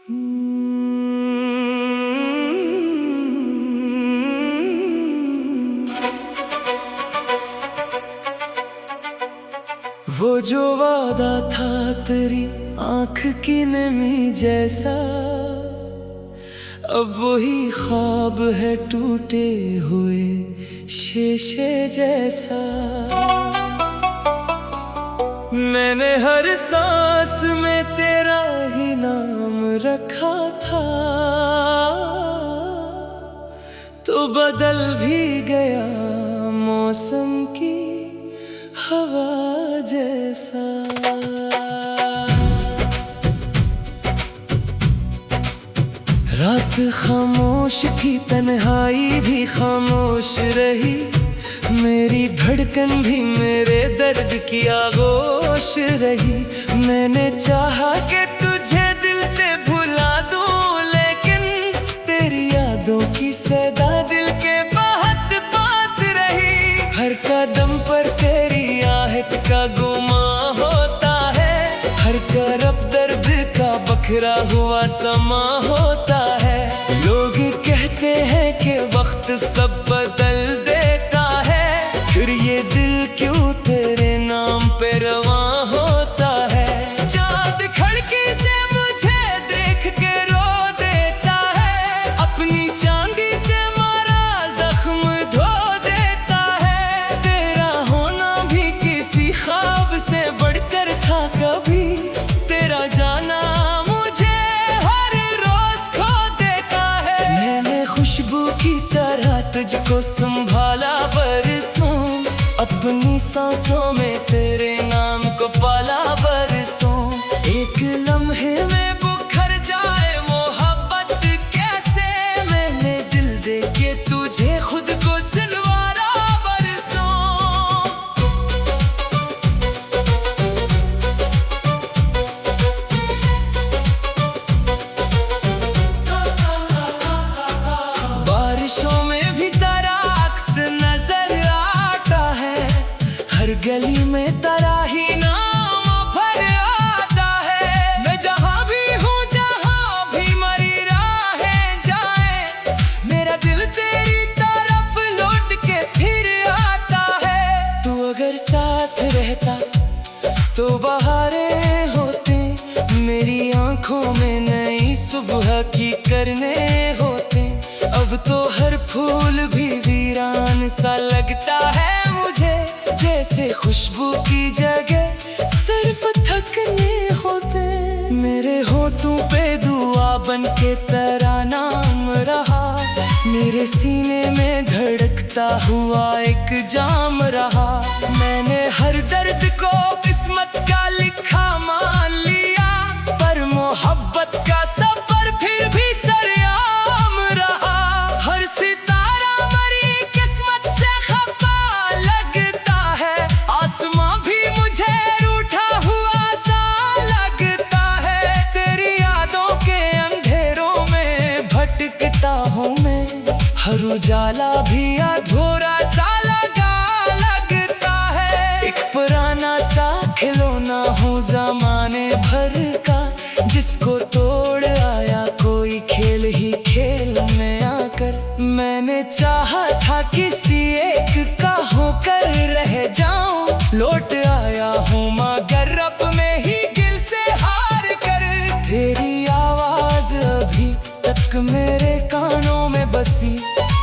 वो जो वादा था तेरी आंख की नमी जैसा, अब वही ख्वाब है टूटे हुए शीशे जैसा। मैंने हर सांस में तेरा ही नाम रखा था, तो बदल भी गया मौसम की हवा जैसा। रात खामोश थी, तन्हाई भी खामोश रही, मेरी धड़कन भी मेरे दर्द की आगोश रही। मैंने चाहा कि तुझे दिल से भुला दूं, लेकिन तेरी यादों की सदा दिल के बहुत पास रही। हर कदम पर तेरी आहट का गुमा होता है, हर तरफ दर्द का बखरा हुआ समा होता है। लोग कहते हैं कि वक्त सब बदल देता है, फिर ये दिल क्यों तेरे नाम पे रवां होता है। चाँद खिड़की से मुझे देख के रो देता है, अपनी चांदी से मारा जख्म धो देता है। तेरा होना भी किसी ख्वाब से बढ़कर था कभी, तेरा जाना मुझे हर रोज खो देता है। मैंने खुशबू की तरह तुझको संभाला बरसों, अपनी सांसों में तेरे नाम को पाला बरसों। एक लम्हे में बुखर जाए मोहब्बत कैसे, मैंने दिल दे के तुझे खुद को सिलवारा बरसों। बारिशों में भी तेरा अक्स नजर आता है, हर गली में तेरा ही नाम भर आता है। मैं जहाँ भी हूँ, जहाँ भी मरी राहें जाए, मेरा दिल तेरी तरफ लौट के फिर आता है। तू अगर साथ रहता तो बहारें होते, मेरी आंखों में नई सुबह की करने होते। अब तो हर फूल भी वीरान सा लगता है मुझे, जैसे खुशबू की जगह सिर्फ थकने होते। मेरे होठों पे दुआ बन के तेरा नाम रहा, मेरे सीने में धड़कता हुआ एक जाम रहा। मैंने हर दर्द को किस्मत का लिखा मान लिया, पर मोहब्बत का सफर फिर भी सरेआम रहा। हर सितारा मरी किस्मत से खफा लगता है, आसमां भी मुझे रूठा हुआ सा लगता है। तेरी यादों के अंधेरों में भटकता हूँ मैं, हर उजाला भी अधूरा सा लगता है। एक पुराना सा खिलौना हूँ ज़माने भर का, जिसको तोड़ आया कोई खेल ही खेल में आकर। मैंने चाहा था किसी एक का होकर रह जाऊं, लौट आया हूँ मगर रब में ही दिल से हार कर। तेरी आवाज अभी तक मेरे कानों में बसी,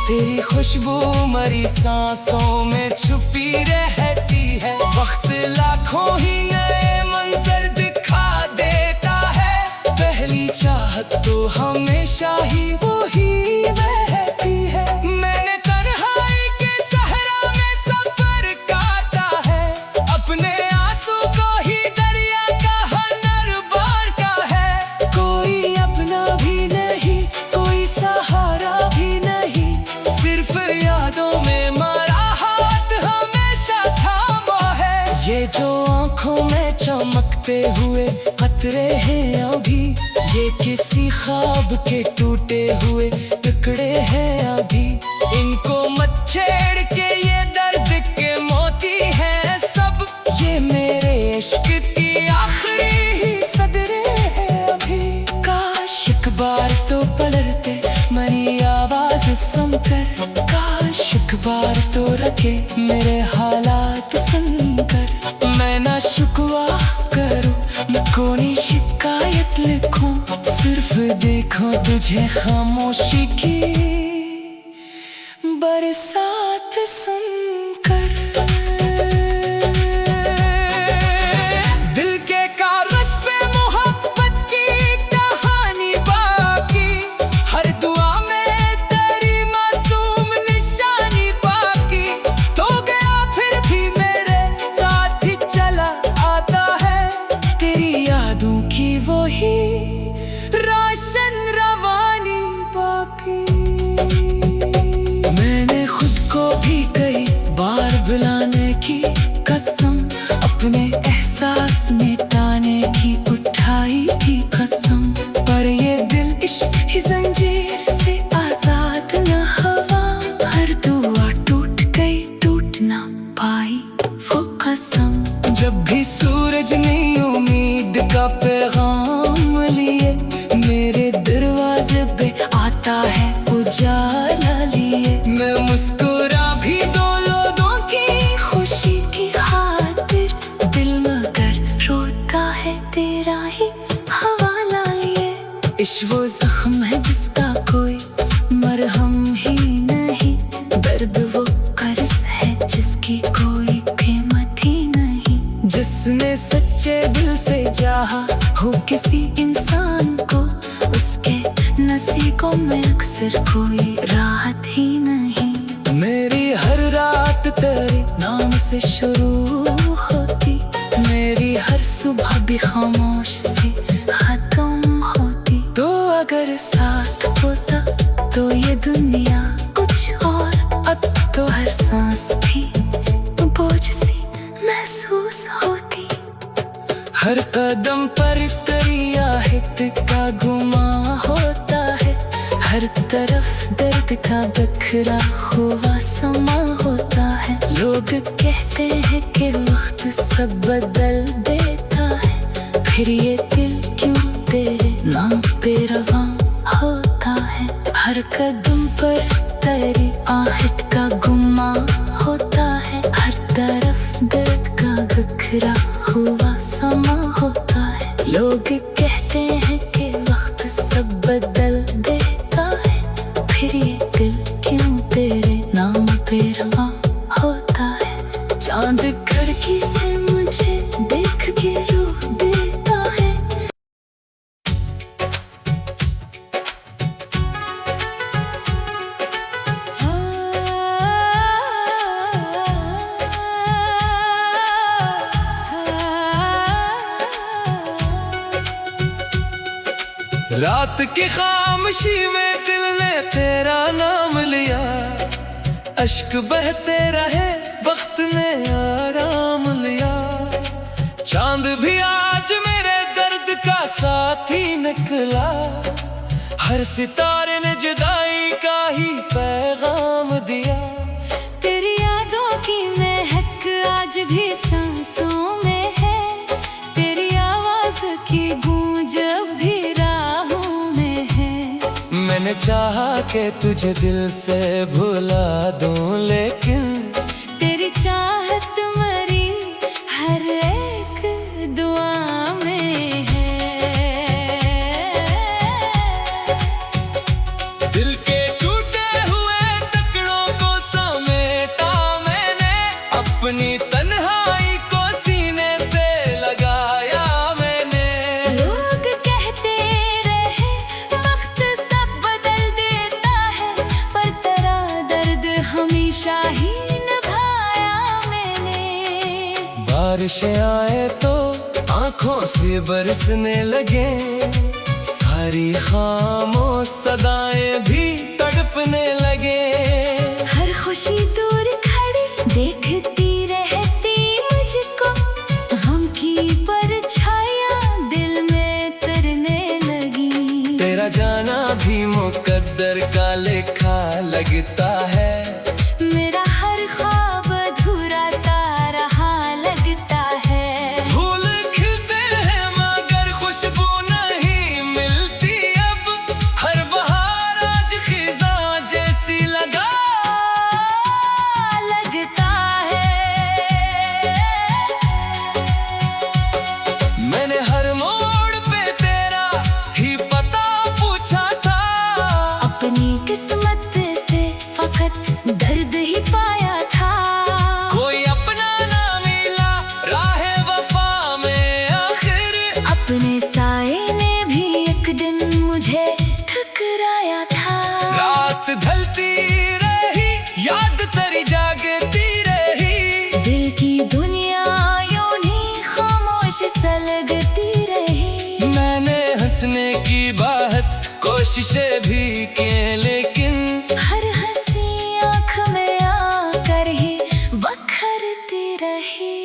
तेरी खुशबू मरी सांसों में छुपी रहती है। वक्त लाखों ही नए मंजर दिखा देता है, पहली चाहत तो हमेशा ही वो ही रहती है। मैंने तन्हाई के सहरा में सफर काटा है, अपने आंसू को ही दरिया का हनर बांटा है। कोई अपना भी नहीं, कोई सहारा भी नहीं, सिर्फ यादों में मारा हाथ हमेशा थामा है। ये जो आंखों में चमकते हुए कतरे हैं अभी, ये किसी ख्वाब के टूटे हुए टुकड़े हैं अभी। इनको मत छेड़ के, ये दर्द के मोती हैं सब, ये मेरे इश्क की आखिरी ही सदरे हैं अभी। काश कर, काश एक बार तो रखे मेरे हालात सुनकर। मैं ना शुक्वा करूं न कोई शिकायत लिखूं, सिर्फ देखो तुझे खामोशी की बरसात सुनकर। दिल के कागज पे मोहब्बत की कहानी बाकी, हर दुआ में तेरी मासूम निशानी बाकी। तो गया फिर भी मेरे साथ ही चला आता है, तेरी यादों की वही रोशन रवानी बाकी। मैंने खुद को भी कई बार भुलाने की कसम, अपने एहसास मिटाने की उठाई थी कसम। पर ये दिल इश्क ही जंजीर से आजाद न हवा, हर दुआ टूट गई टूट ना पाई वो कसम। जब भी सूरज ने उम्मीद का पैगाम लिए मेरे दरवाजे पे आता है उजाला लिए, मैं मुस्कुरा भी दो लोगों की खुशी की खातिर, दिल मगर रोता है तेरा ही हवाला लिए। इश्क वो जख्म है जिसका कोई मरहम ही नहीं, दर्द वो कर्ज है जिसकी कोई कीमत ही नहीं। जिसने सच्चे दिल से चाहा हो किसी इंसान को, उसके नसीबों में अक्सर कोई राहत ही नहीं। मेरी हर रात तेरे नाम से शुरू होती, मेरी हर सुबह भी खामोश सी खत्म होती। तो अगर साथ होता तो ये दुनिया कुछ और, अब तो हर सांस भी बोझ सी महसूस होती। हर कदम पर तेरी आहट का गुमा होता है, हर तरफ दर्द का बखरा हुआ समा होता है। लोग कहते हैं कि वक्त सब बदल देता है, फिर ये दिल क्यों तेरे नाम पे रवां होता है। हर कदम पर तेरी आहट का गुमा होता है, हर तरफ दर्द का बखरा हुआ समा होता है। लोग कहते हैं कि वक्त सब बदल देता है, फिर ये दिल क्यों तेरे नाम पे रवां होता है। चांद खिड़की से मुझे देख के रूह देता है। रात की खामोशी में दिल ने तेरा नाम लिया, अश्क बहते रहे वक्त ने आराम लिया। चांद भी आज मेरे दर्द का साथी निकला, हर सितारे ने जुदाई का ही पैगाम दिया। तेरी यादों की महक आज भी सांसों में है, तेरी आवाज की गूंज अब भी राहों में है। मैंने चाहा कि तुझे दिल से भुला दूं, लेकिन तेरी चाहत मरी हर एक दुआ में है। दिल के टूटे हुए टुकड़ों को समेटा मैंने, अपनी तन्हाई को सीने से लगाया मैंने। लोग कहते रहे वक्त सब बदल देता है, पर तेरा दर्द हमेशा ही निभाया मैंने। बारिशें आए तो आंखों से बरसने लगे, सारी खामोश सदाएं भी तड़पने लगे। हर खुशी दूर खड़ी देखती रहती मुझको, गम की परछाया दिल में तरने लगी। तेरा जाना भी मुकद्दर का लेखा लगता है, मेरा हर ख्वाब अधूरा सा रहा लगता है। फूल खिलते हैं मगर खुशबू नहीं मिलती अब, हर बहार आज खिज़ां जैसी लगा हंसने की बात कोशिशें भी की, लेकिन हर हंसी आँख में आकर ही बखरती रही।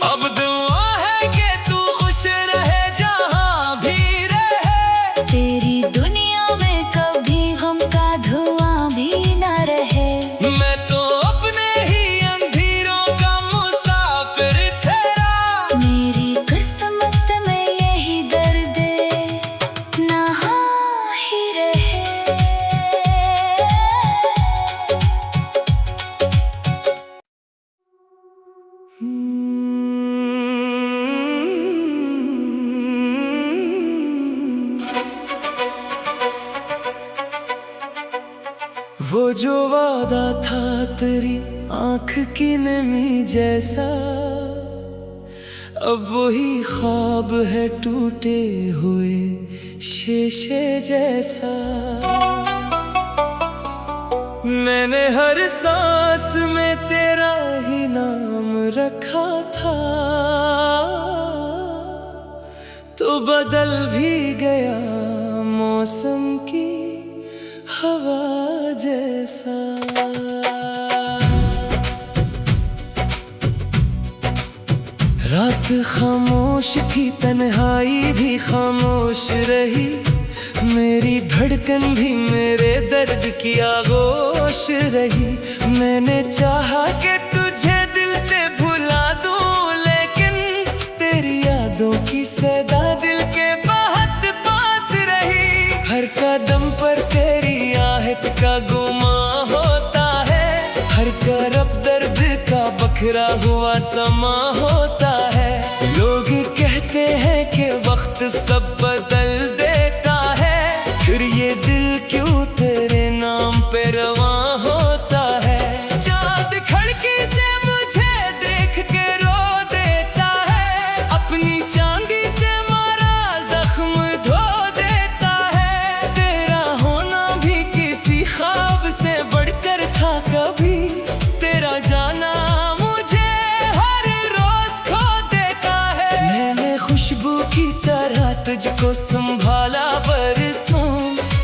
अब दुआ है कि तू खुश रहे जहाँ भी रहे, तेरी दुनिया में कभी गम का धुआं भी न रहे। मैं तो अपने ही अंधेरों का मुसाफिर तेरा, मेरी किस्मत में यही दर्द नहा ही रहे। वो जो वादा था तेरी आंख की नमी जैसा, अब वही ख्वाब है टूटे हुए शीशे जैसा। मैंने हर सांस में तेरा ही नाम रखा था, तो बदल भी गया मौसम की हवा जैसा। रात खामोश थी, तन्हाई भी खामोश रही, मेरी धड़कन भी मेरे दर्द की आगोश रही। मैंने चाहा कि तुझे दिल से भुला दूं, लेकिन तेरी यादों की सदा दिल के बहुत पास रही। हर कदम पर तेरी आहट का गुमा होता है, हर तरफ दर्द का बखरा हुआ समा होता है। लोग कहते हैं कि वक्त सब बदल देता है, फिर ये दिल क्यों तेरे नाम पे रवां होता है। चाँद खिड़की से मुझे देख के रो देता है, अपनी चांदी से मारा जख्म धो देता है। तेरा होना भी किसी ख्वाब से बढ़कर था कभी, तेरा जाना मुझे हर रोज खो देता है। मैंने खुशबू की तरह तुझको संभाला बरसों,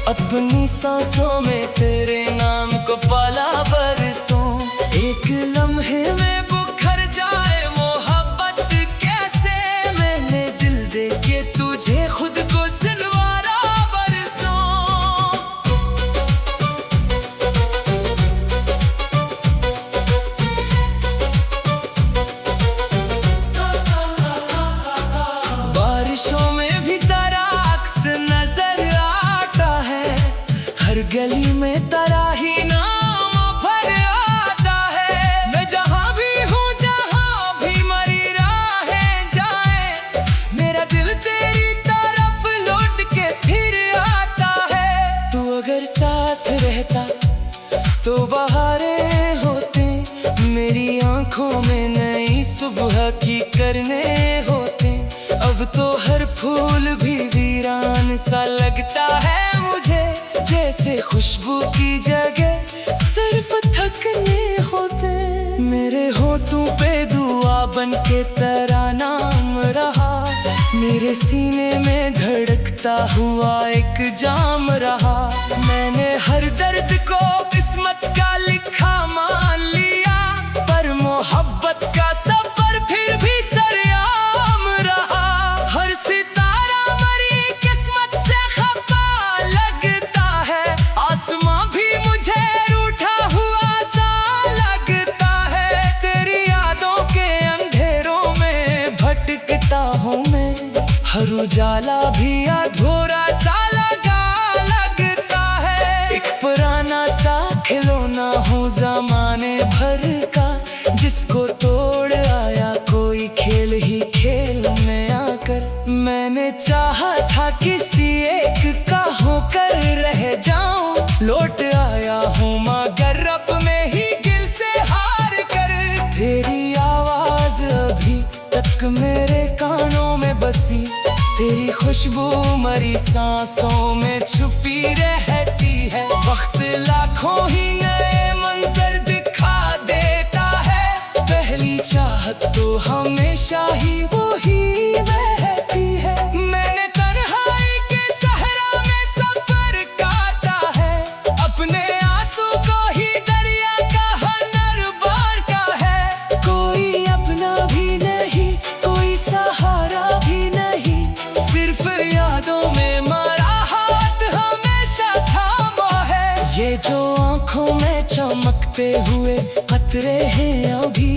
अपनी सांसों में तेरे नाम को पाला बरसों। एक लम्हे में बुखर जाए मोहब्बत कैसे, मैंने दिल दे के तुझे खुद को सिलवारा बरसों। बारिशों में भी तेरा अक्स नजर आता है, हर गली में तेरा ही नाम भर आता है। मैं जहाँ भी हूँ, जहाँ भी मरी राहें जाए, मेरा दिल तेरी तरफ लौट के फिर आता है। तू अगर साथ रहता तो बहारें होते, मेरी आंखों में नई सुबह की करने होते। अब तो हर फूल भी वीरान सा लगता है मुझे, जैसे खुशबू की जगह सिर्फ थकने होते। मेरे होठों पे दुआ बन के तेरा नाम रहा, मेरे सीने में धड़कता हुआ एक जाम रहा। मैंने हर दर्द को किस्मत का लिखा मान लिया, पर मोहब्बत का सफर फिर भी सरेआम रहा। हर सितारा मरी किस्मत से खफा लगता है, आसमां भी मुझे रूठा हुआ सा लगता है। तेरी यादों के अंधेरों में भटकता हूँ मैं, हर उजाला भी अधूरा सा लगता है। एक पुराना सा खिलौना हूँ जमाने भर का, जिसको तोड़ आया कोई खेल ही खेल में आकर। मैंने चाहा था किसी एक का होकर रह जाऊं, लौट आया हूँ मगर अपने ही दिल से हार कर। तेरी आवाज अभी तक मेरे कानों में बसी, तेरी खुशबू मरी सांसों में छुपी रहती है। वक्त लाखों ही नए मंजर दिखा देता है, पहली चाहत तो हमेशा ही वो ही रहती भागते हुए खतरे हैं अभी,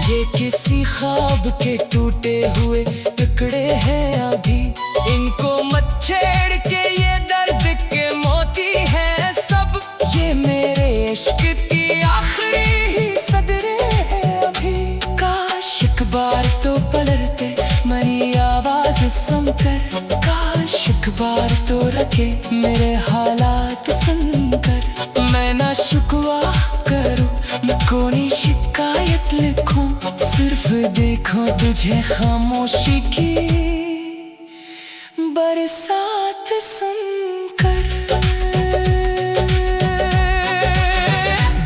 ये किसी ख्वाब के टूटे हुए टुकड़े हैं अभी। इनको मत छेड़ के, ये दर्द के मोती हैं सब, ये मेरे इश्क की आखिरी ही सदरे हैं अभी। काश एक बार तो पलटते मेरी आवाज सुनकर, काश एक बार तो रखे मेरे हालात सुनकर। मैं ना शिकवा करूं, न कोई शिकायत लिखूं, सिर्फ देखो तुझे खामोशी की बरसात सुनकर।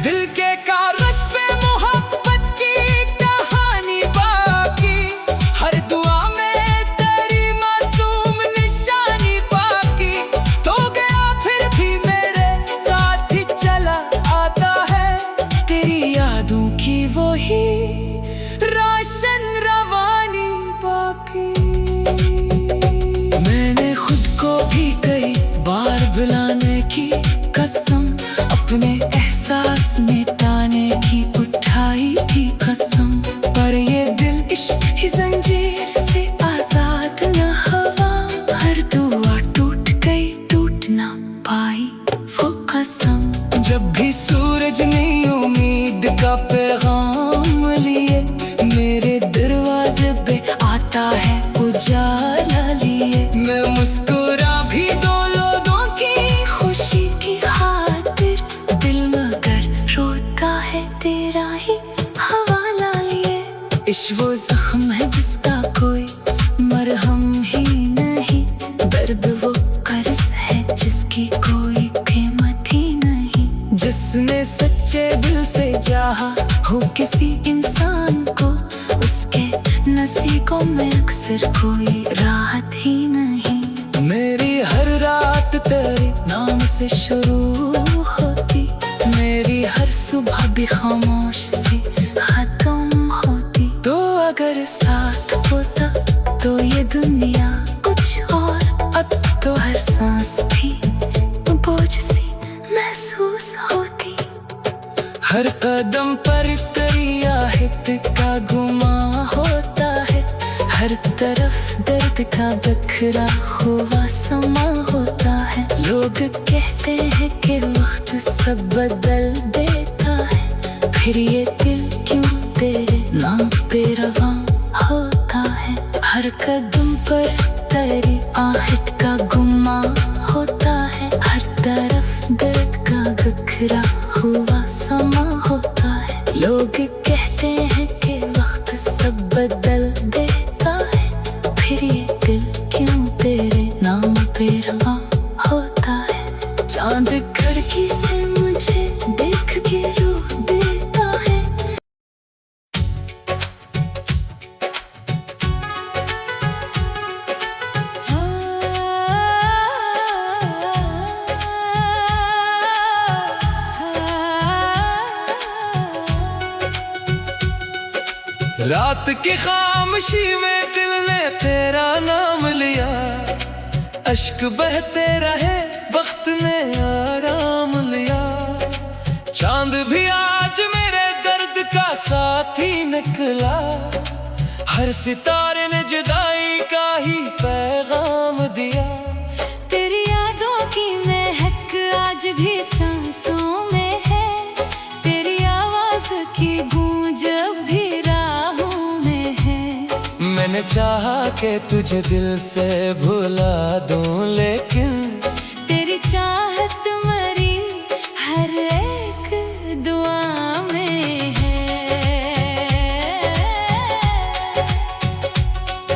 दिल के कागज पे मोहब्बत की कहानी बाकी, हर दुआ में तेरी मासूम निशानी बाकी। तो गया फिर भी मेरे साथ ही चला आता है, तेरी यादों की वही रोशन रवानी बाकी। मैंने खुद को भी कई बार भुलाने की कसम, अपने एहसास मिटाने की उठाई थी कसम, पर ये दिल इश्क ही जंजीर से आजाद न हुआ। हर दुआ टूट गई, टूट ना पाई वो कसम। जब भी सूरज ने उम्मीद का पैगाम लिए, मेरे दरवाजे पे आता है उजाला लिए। मैं मुस्कुरा भी दो लोगों की खुशी की खातिर, दिल मगर रोता है तेरा ही हवाला लिए। इश्क वो जख्म है जिसका कोई मरहम ही नहीं, दर्द वो कर्ज है जिसकी कोई कीमत ही नहीं। जिसने सच्चे दिल से चाहा हो किसी इंसान को, उसके नसीबों में अक्सर कोई राहत ही नहीं। मेरी हर रात तेरे नाम से शुरू होती, मेरी हर सुबह भी खामोश सी खत्म होती। तो अगर साथ होता तो ये दुनिया कुछ और, अब तो हर सांस भी बोझ सी महसूस होती। हर कदम पर तेरी आहट का गुमा होता है, हर तरफ दर्द का बखरा हुआ समा होता है। लोग कहते हैं कि वक्त सब बदल देता है, फिर ये दिल क्यों तेरे नाम पे रवां होता है। हर कदम पर तेरी आहट का गुमा होता है, हर तरफ दर्द का बखरा हुआ समा होता है। लोग कहते हैं कि वक्त सब बदल देता है, फिर ये दिल क्यों तेरे नाम पे रवां होता है। चांद खिड़की से मुझे देख के रो देता है। रात की खामोशी में दिल ने तेरा नाम लिया, अश्क बहते रहे वक्त ने आराम लिया। चांद भी आज मेरे दर्द का साथी निकला, हर सितारे ने जुदाई का ही पैगाम दिया। तेरी यादों की महक आज भी सांसों में है, तेरी आवाज की गूंज अब भी राहों में है। मैंने चाहा कि तुझे दिल से भुला दूं, लेकिन तेरी चाहत मरी हर एक दुआ में है।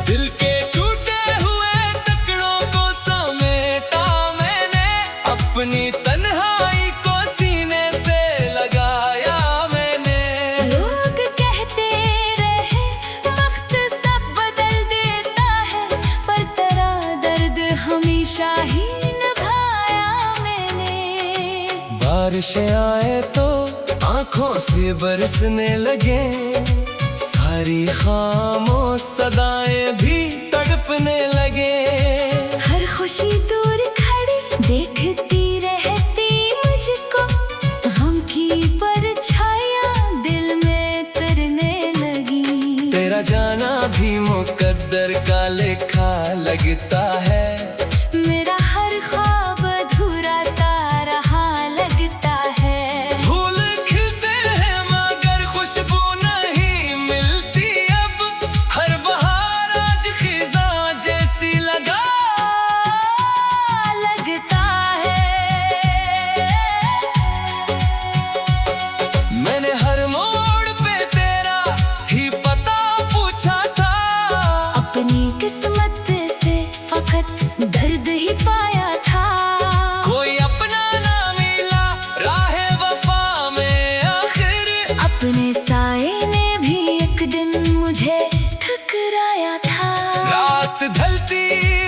दिल के टूटे हुए टुकड़ों को समेटा मैंने, अपनी तन्हाई को सीने से लगाया मैंने। लोग कहते रहे वक्त सब बदल देता है, पर तेरा दर्द हमेशा ही निभाया मैंने। बारिशें आए तो आंखों से बरसने लगे, सारी खामोश सदाएं भी तड़पने लगे। हर खुशी दूर खड़ी देखती रहती मुझको, गम की परछाई लगता है। मेरा हर ख्वाब अधूरा सा रहा लगता है। फूल खिलते हैं मगर खुशबू नहीं मिलती अब, हर बहार आज खिज़ां जैसी लगता है। मैंने हर मोड़ पे तेरा ही पता पूछा था, अपनी किस्मत से फकत दर्द ही पाया था। कोई अपना ना मिला राहे वफा में आखिर, अपने साए ने भी एक दिन मुझे ठुकराया था। रात ढलती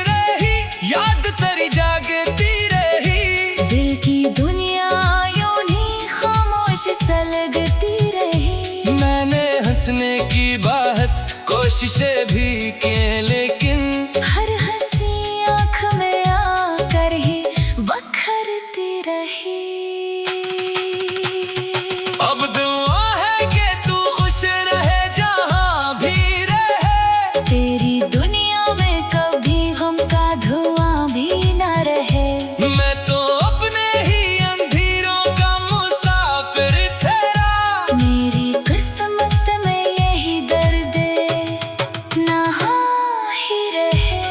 रही याद तेरी जागती रही, दिल की दुनिया यूं ही खामोश सा लगती रही। मैंने हंसने की बहुत कोशिशें भी की लेकिन हर हंसी आँख में आकर ही बखरती रही। अब दुआ है कि तू खुश रहे जहाँ भी रहे, तेरी दुनिया में कभी गम का धुआं भी न रहे। मैं तो अपने ही अंधेरों का मुसाफिर ठहरा, मेरी किस्मत में यही दर्द ना ही रहे।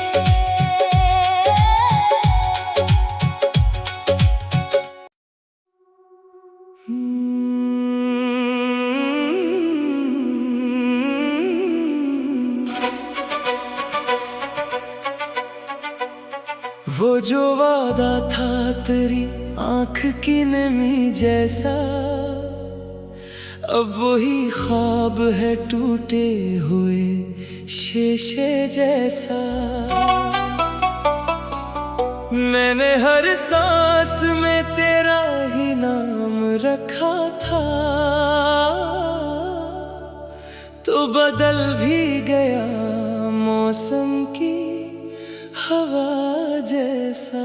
वो जो वादा था तेरी आंख की नमी जैसा, अब वही ख्वाब है टूटे हुए शीशे जैसा। मैंने हर सांस में तेरा ही नाम रखा था, तो बदल भी गया मौसम की हवा जैसा।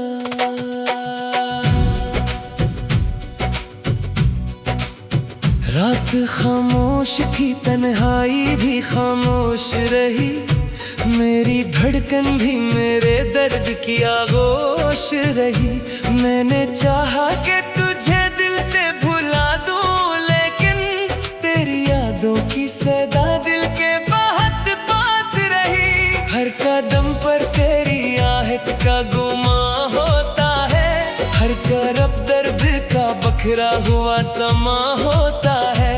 रात खामोश थी, तन्हाई भी खामोश रही, मेरी धड़कन भी मेरे दर्द की आगोश रही। मैंने चाहा कि तुझे दिल से भुला दूं, लेकिन तेरी यादों की सदा दिल के बहुत पास रही। हर कदम पर तेरी आहट का गुमा होता है, हर तरफ दर्द का बखरा हुआ समा होता है।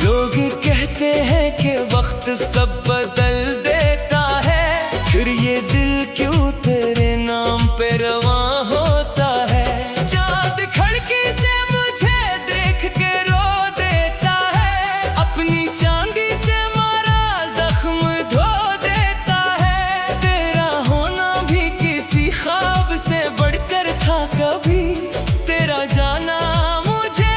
लोग कहते हैं कि वक्त सब बदल देता है, फिर ये दिल क्यों तेरे नाम पे रवां होता है। चाँद खिड़की से मुझे देख के रो देता है, अपनी चांदी से मारा जख्म धो देता है। तेरा होना भी किसी ख्वाब से बढ़कर था कभी, तेरा जाना मुझे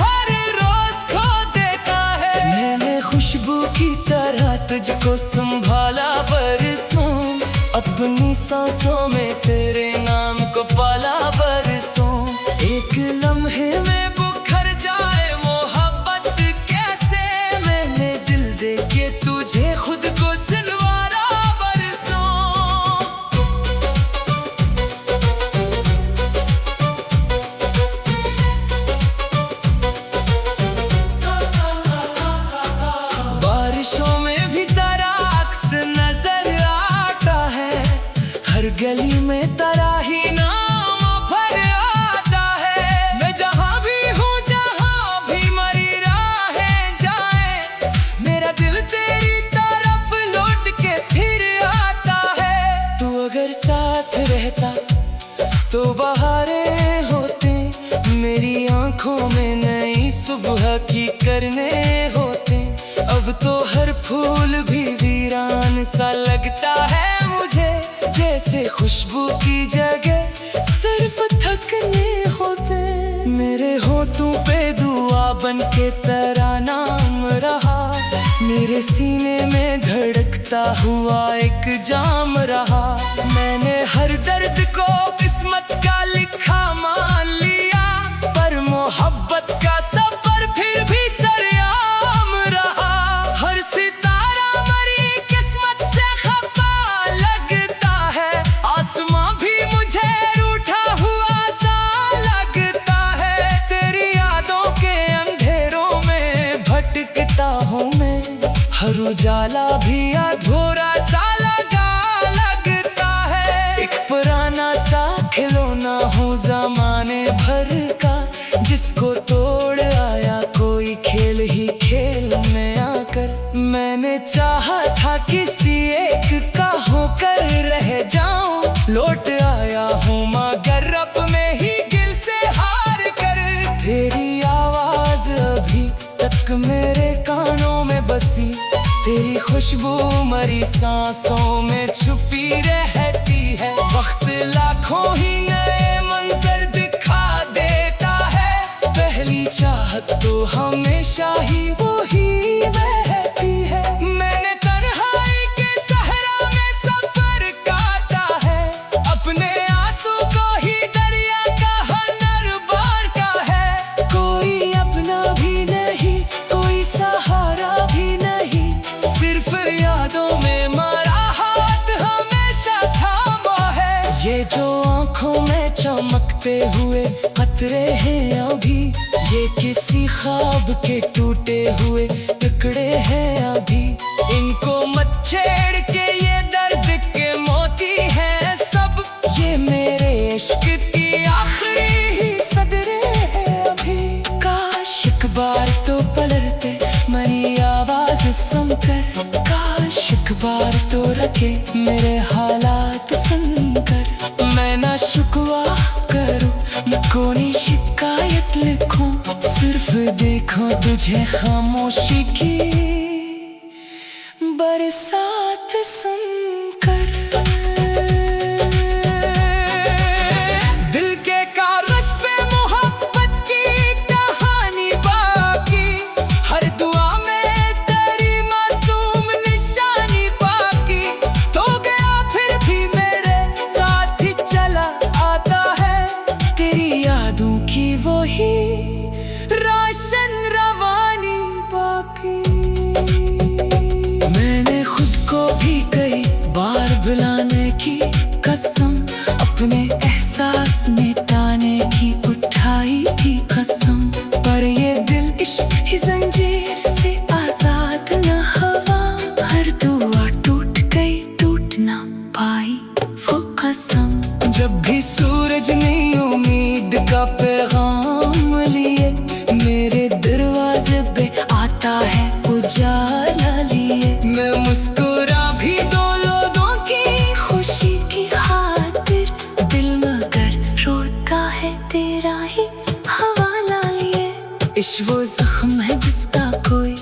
हर रोज खो देता है। मैंने खुशबू की तरह तुझको संभाला बरसों, अपनी सांसों में तेरे नाम को पाला बरसों। एक लम्हे में बुखर जाए मोहब्बत कैसे, मैंने दिल दे के तुझे खुद को सिलवारा बरसों। बारिशों में भी तेरा अक्स नजर आता है, हर गली में तेरा ही नाम भर आता है। मैं जहाँ भी हूँ, जहाँ भी मरी राहें जाए, मेरा दिल तेरी तरफ लौट के फिर आता है। तू अगर साथ रहता तो बहारें होते, मेरी आंखों में नई सुबह की करने होते। अब तो हर फूल भी वीरान सा लगता है मुझे, जैसे खुशबू की जगह सिर्फ थकने होते। मेरे होठों पे दुआ बन के तेरा नाम रहा, मेरे सीने में धड़कता हुआ एक जाम रहा। मैंने हर दर्द को किस्मत का लिखा मान लिया, पर मोहब्बत का सफर फिर भी सरेआम रहा। हर सितारा मरी किस्मत से खफा लगता है, उजाला भी अधूरा सा लगता है। एक पुराना सा खिलौना हूँ ज़माने भर का, जिसको तोड़ आया कोई खेल ही खेल में आकर। मैंने चाहा था किसी एक का होकर रह जाऊं, लौट आया हूँ मगर रब में ही दिल से हार कर। तेरी आवाज अभी तक मेरे कानों में बसी, तेरी खुशबू मरी सांसों में छुपी रहती है। वक्त लाखों ही नए मंजर दिखा देता है, पहली चाहत तो हमेशा ही वो ही रहती है। मैंने तन्हाई के सहरा में सफर काटा है, अपने आंसू को ही दरिया का हनर बांटा है। कोई अपना भी नहीं, कोई सहारा भी नहीं, सिर्फ यादों में मरा हाथ हमेशा थामा है। ये जो आंखों में चमकते हुए कतरे हैं अभी, ये किसी ख्वाब के टूटे हुए टुकड़े हैं अभी। इनको मत छेड़ के, ये दर्द के मोती हैं सब, ये मेरे इश्क की आखिरी ही सदरें हैं अभी। काश एक बार तो पलटते मेरी आवाज सुनकर, काश एक बार तो रखे मेरे हालात सुनकर। मैं ना शिकवा करूं, न कोई शिकायत लिखूं, सिर्फ देखो तुझे खामोशी की बरसात सुनकर। दिल के कागज पे मोहब्बत की कहानी बाकी, हर दुआ में तेरी मासूम निशानी बाकी। तो गया फिर भी मेरे साथ ही चला आता है, तेरी यादों की वही रोशन रवानी बाकी। मैंने खुद को भी कई बार भुलाने की कसम, अपने एहसास मिटाने की उठाई थी कसम। पर ये दिल इश्क ही जंजीर से आजाद न हवा, हर दुआ टूट गई टूट ना पाई वो कसम। जब भी सूरज ने उम्मीद का पैगाम लिए, मेरे दरवाजे पे आता है उजाला लिए। मैं मुस्कुरा भी दो लोगों की खुशी की खातिर, दिल मगर रोता है तेरा ही हवाला लिए। इश्क वो जख्म है जिसका कोई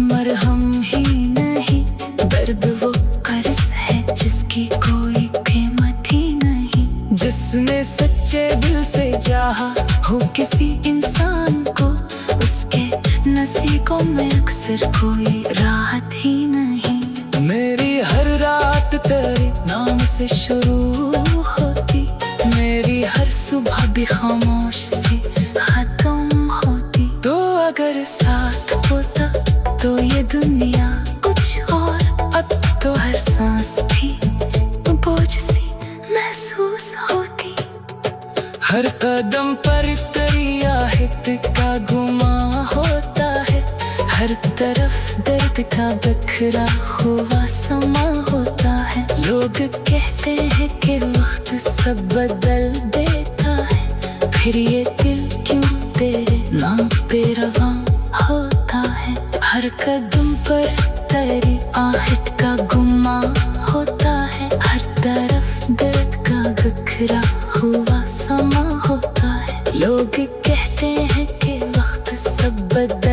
मरहम ही नहीं, दर्द वो कर्ज है जिसकी कोई कीमत ही नहीं। जिसने सच्चे दिल से चाहा हो किसी इंसान को, उसके नसीबों में अक्सर कोई राहत ही नहीं। मेरी हर रात तेरे नाम से शुरू होती, मेरी हर सुबह भी खामोश सी खत्म होती। तो अगर साथ होता तो ये दुनिया कुछ और, अब तो हर सांस भी बोझ सी महसूस होती। हर कदम पर तेरी आहट का गुमा होता है, हर तरफ दर्द का बिखरा हुआ समा होता है। लोग कहते हैं कि वक्त सब बदल देता है, फिर ये दिल क्यों तेरे नाम पे रवां होता है। हर कदम पर तेरी आहट का गुमा होता है, हर तरफ दर्द का बिखरा हुआ समा होता है। लोग कहते हैं कि वक्त सब बदल